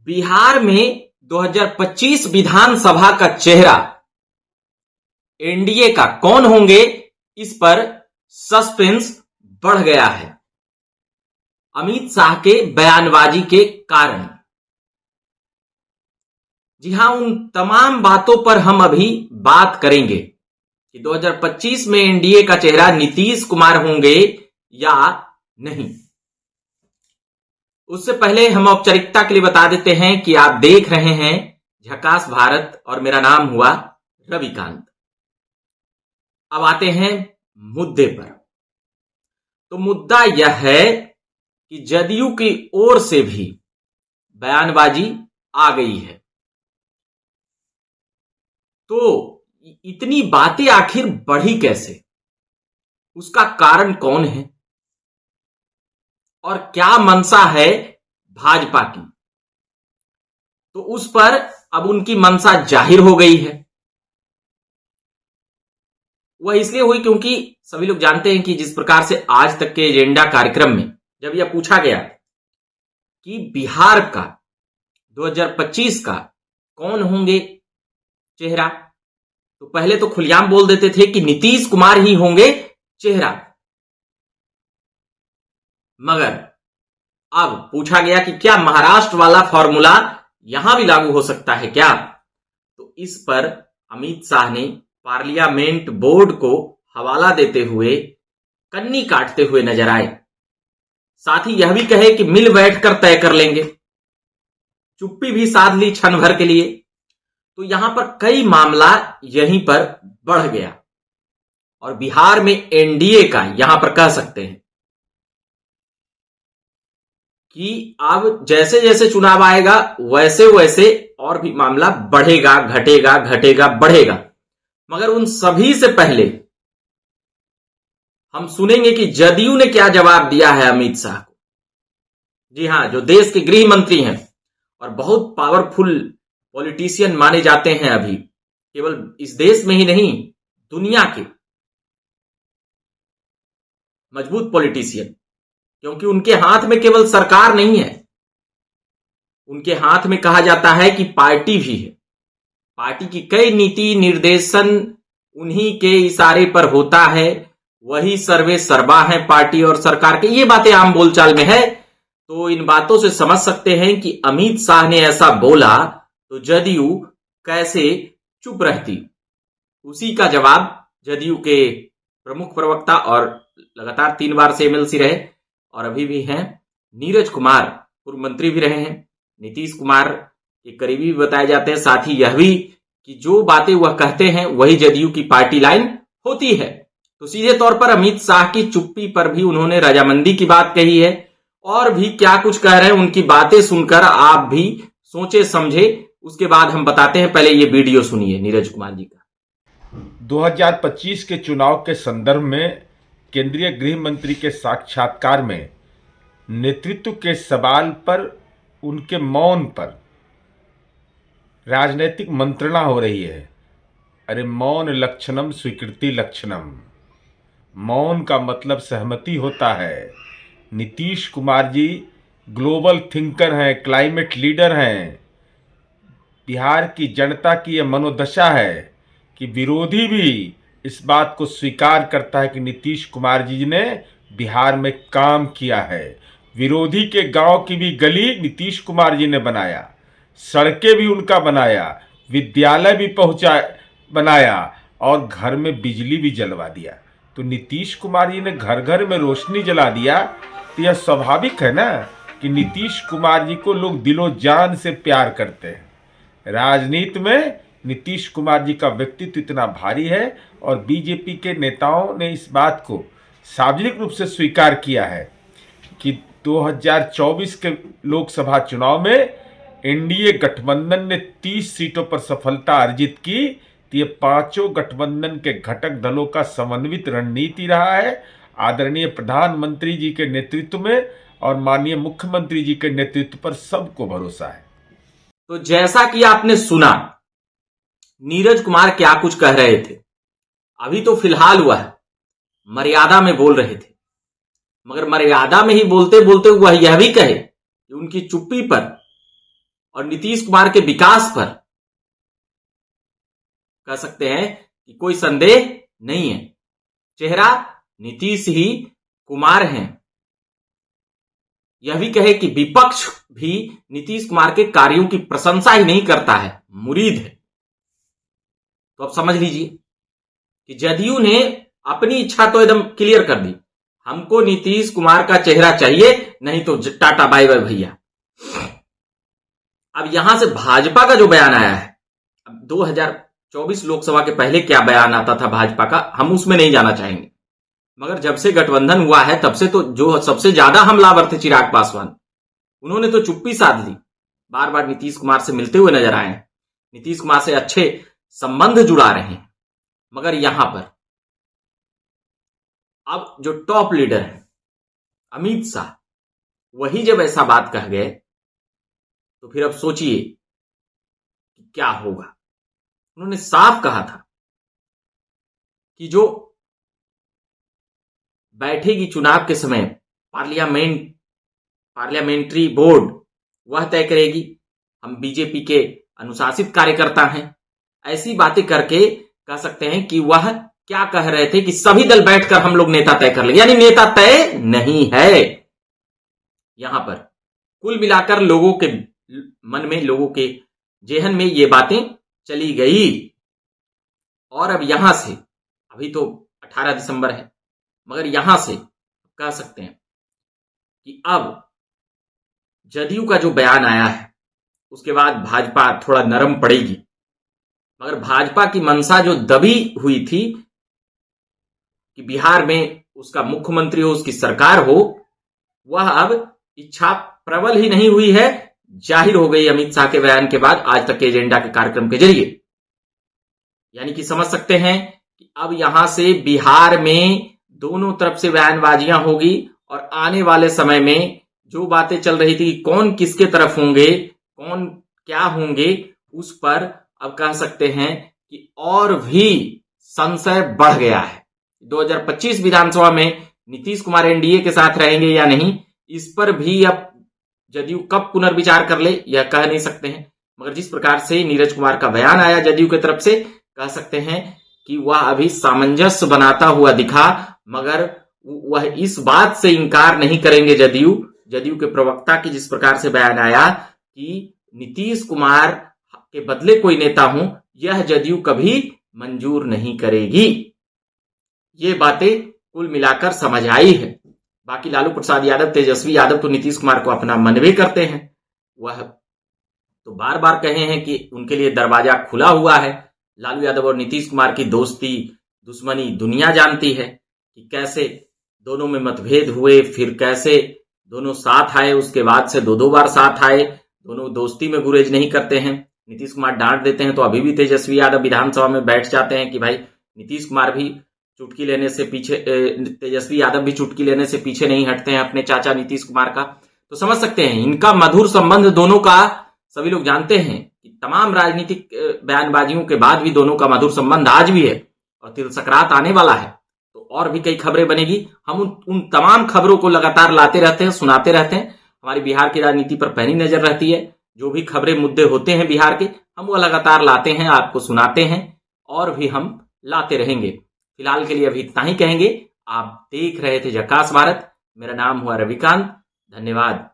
बिहार में 2025 विधानसभा का चेहरा एनडीए का कौन होंगे, इस पर सस्पेंस बढ़ गया है अमित शाह के बयानबाजी के कारण। जी हां, उन तमाम बातों पर हम अभी बात करेंगे कि 2025 में एनडीए का चेहरा नीतीश कुमार होंगे या नहीं। उससे पहले हम औपचारिकता के लिए बता देते हैं कि आप देख रहे हैं झकास भारत और मेरा नाम हुआ रविकांत। अब आते हैं मुद्दे पर। तो मुद्दा यह है कि जदयू की ओर से भी बयानबाजी आ गई है। तो इतनी बातें आखिर बढ़ी कैसे, उसका कारण कौन है और क्या मंशा है भाजपा की, तो उस पर अब उनकी मंशा जाहिर हो गई है। वह इसलिए हुई क्योंकि सभी लोग जानते हैं कि जिस प्रकार से आज तक के एजेंडा कार्यक्रम में जब यह पूछा गया कि बिहार का 2025 का कौन होंगे चेहरा, तो पहले तो खुलेआम बोल देते थे कि नीतीश कुमार ही होंगे चेहरा। मगर अब पूछा गया कि क्या महाराष्ट्र वाला फॉर्मूला यहां भी लागू हो सकता है क्या, तो इस पर अमित शाह ने पार्लियामेंट बोर्ड को हवाला देते हुए कन्नी काटते हुए नजर आए। साथ ही यह भी कहे कि मिल बैठकर तय कर लेंगे, चुप्पी भी साध ली क्षण भर के लिए। तो यहां पर कई मामला यहीं पर बढ़ गया और बिहार में एनडीए का यहां पर कह सकते हैं कि अब जैसे जैसे चुनाव आएगा वैसे वैसे और भी मामला बढ़ेगा, घटेगा, घटेगा, बढ़ेगा। मगर उन सभी से पहले हम सुनेंगे कि जदयू ने क्या जवाब दिया है अमित शाह को। जी हां, जो देश के गृह मंत्री हैं और बहुत पावरफुल पॉलिटिशियन माने जाते हैं अभी, केवल इस देश में ही नहीं दुनिया के मजबूत पॉलिटिशियन, क्योंकि उनके हाथ में केवल सरकार नहीं है, उनके हाथ में कहा जाता है कि पार्टी भी है। पार्टी की कई नीति निर्देशन उन्हीं के इशारे पर होता है, वही सर्वे सर्वा है पार्टी और सरकार के। ये बातें आम बोलचाल में है। तो इन बातों से समझ सकते हैं कि अमित शाह ने ऐसा बोला तो जदयू कैसे चुप रहती। उसी का जवाब जदयू के प्रमुख प्रवक्ता और लगातार 3 बार से एमएलसी रहे और अभी भी हैं नीरज कुमार, पूर्व मंत्री भी रहे हैं, नीतीश कुमार के करीबी भी बताए जाते हैं। साथ ही यह भी कि जो बातें वह कहते हैं वही जदयू की पार्टी लाइन होती है। तो सीधे तौर पर अमित शाह की चुप्पी पर भी उन्होंने रजामंदी की बात कही है और भी क्या कुछ कह रहे हैं, उनकी बातें सुनकर आप भी सोचे समझे। उसके बाद हम बताते हैं, पहले ये वीडियो सुनिए नीरज कुमार जी का। 2025 के चुनाव के संदर्भ में केंद्रीय गृह मंत्री के साक्षात्कार में नेतृत्व के सवाल पर उनके मौन पर राजनीतिक मंत्रणा हो रही है। अरे मौन लक्षणम स्वीकृति लक्षणम, मौन का मतलब सहमति होता है। नीतीश कुमार जी ग्लोबल थिंकर हैं, क्लाइमेट लीडर हैं। बिहार की जनता की यह मनोदशा है कि विरोधी भी इस बात को स्वीकार करता है कि नीतीश कुमार जी ने बिहार में काम किया है। विरोधी के गांव की भी गली नीतीश कुमार जी ने बनाया, सड़कें भी उनका बनाया, विद्यालय भी बनाया और घर में बिजली भी जलवा दिया। तो नीतीश कुमार जी ने घर घर में रोशनी जला दिया। तो यह स्वाभाविक है ना कि नीतीश कुमार जी को लोग दिलो जान से प्यार करते हैं। राजनीति में नीतीश कुमार जी का व्यक्तित्व इतना भारी है और बीजेपी के नेताओं ने इस बात को सार्वजनिक रूप से स्वीकार किया है कि 2024 के लोकसभा चुनाव में एनडीए गठबंधन ने 30 सीटों पर सफलता अर्जित की। तो ये पांचों गठबंधन के घटक दलों का समन्वित रणनीति रहा है। आदरणीय प्रधानमंत्री जी के नेतृत्व में और माननीय मुख्यमंत्री जी के नेतृत्व पर सबको भरोसा है। तो जैसा कि आपने सुना नीरज कुमार क्या कुछ कह रहे थे, अभी तो फिलहाल हुआ है मर्यादा में बोल रहे थे, मगर मर्यादा में ही बोलते बोलते वह यह भी कहे कि उनकी चुप्पी पर और नीतीश कुमार के विकास पर कह सकते हैं कि कोई संदेह नहीं है। चेहरा नीतीश ही कुमार हैं। यह भी कहे कि विपक्ष भी नीतीश कुमार के कार्यों की प्रशंसा ही नहीं करता है, मुरीद है। तो अब समझ लीजिए कि जदयू ने अपनी इच्छा तो एकदम क्लियर कर दी, हमको नीतीश कुमार का चेहरा चाहिए, नहीं तो टाटा बाय बाय भैया। अब यहां से भाजपा का जो बयान आया है, अब 2024 लोकसभा के पहले क्या बयान आता था भाजपा का, हम उसमें नहीं जाना चाहेंगे, मगर जब से गठबंधन हुआ है तब से तो जो सबसे ज्यादा हमलावर थे चिराग पासवान, उन्होंने तो चुप्पी साध ली, बार बार नीतीश कुमार से मिलते हुए नजर आए हैं, नीतीश कुमार से अच्छे संबंध जुड़ा रहे हैं। मगर यहां पर अब जो टॉप लीडर है अमित शाह, वही जब ऐसा बात कह गए तो फिर अब सोचिए कि क्या होगा। उन्होंने साफ कहा था कि जो बैठेगी चुनाव के समय पार्लियामेंट्री बोर्ड, वह तय करेगी, हम बीजेपी के अनुशासित कार्यकर्ता हैं। ऐसी बातें करके कह सकते हैं कि वह क्या कह रहे थे कि सभी दल बैठकर हम लोग नेता तय कर लेंगे, यानी नेता तय नहीं है। यहां पर कुल मिलाकर लोगों के मन में, लोगों के जेहन में ये बातें चली गई। और अब यहां से, अभी तो 18 दिसंबर है, मगर यहां से कह सकते हैं कि अब जदयू का जो बयान आया है उसके बाद भाजपा थोड़ा नरम पड़ेगी। मगर भाजपा की मंशा जो दबी हुई थी कि बिहार में उसका मुख्यमंत्री हो, उसकी सरकार हो, वह अब इच्छा प्रबल ही नहीं हुई है, जाहिर हो गई अमित शाह के बयान के बाद, आज तक के एजेंडा के कार्यक्रम के जरिए। यानी कि समझ सकते हैं कि अब यहां से बिहार में दोनों तरफ से बयानबाजियां होगी और आने वाले समय में जो बातें चल रही थी कौन किसके तरफ होंगे, कौन क्या होंगे, उस पर अब कह सकते हैं कि और भी संशय बढ़ गया है। 2025 विधानसभा में नीतीश कुमार एनडीए के साथ रहेंगे या नहीं, इस पर भी अब जदयू कब पुनर्विचार कर ले यह कह नहीं सकते हैं। मगर जिस प्रकार से नीरज कुमार का बयान आया जदयू की तरफ से, कह सकते हैं कि वह अभी सामंजस्य बनाता हुआ दिखा, मगर वह इस बात से इंकार नहीं करेंगे जदयू के प्रवक्ता की जिस प्रकार से बयान आया कि नीतीश कुमार के बदले कोई नेता हूं, यह जदयू कभी मंजूर नहीं करेगी। ये बातें कुल मिलाकर समझ आई है। बाकी लालू प्रसाद यादव, तेजस्वी यादव तो नीतीश कुमार को अपना मनवे करते हैं, वह तो बार बार कहे हैं कि उनके लिए दरवाजा खुला हुआ है। लालू यादव और नीतीश कुमार की दोस्ती दुश्मनी दुनिया जानती है कि कैसे दोनों में मतभेद हुए, फिर कैसे दोनों साथ आए, उसके बाद से दो बार साथ आए, दोनों दोस्ती में गुरेज नहीं करते हैं। नीतीश कुमार डांट देते हैं तो अभी भी तेजस्वी यादव विधानसभा में बैठ जाते हैं कि भाई नीतीश कुमार भी चुटकी लेने से पीछे, तेजस्वी यादव भी चुटकी लेने से पीछे नहीं हटते हैं अपने चाचा नीतीश कुमार का। तो समझ सकते हैं इनका मधुर संबंध दोनों का, सभी लोग जानते हैं कि तमाम राजनीतिक बयानबाजियों के बाद भी दोनों का मधुर संबंध आज भी है और तिल संक्रांत आने वाला है तो और भी कई खबरें बनेगी। हम उन तमाम खबरों को लगातार लाते रहते हैं, सुनाते रहते हैं। हमारी बिहार की राजनीति पर पैनी नजर रहती है, जो भी खबरें मुद्दे होते हैं बिहार के, हम वो लगातार लाते हैं, आपको सुनाते हैं और भी हम लाते रहेंगे। फिलहाल के लिए अभी इतना ही कहेंगे। आप देख रहे थे झकास भारत, मेरा नाम हुआ रविकांत, धन्यवाद।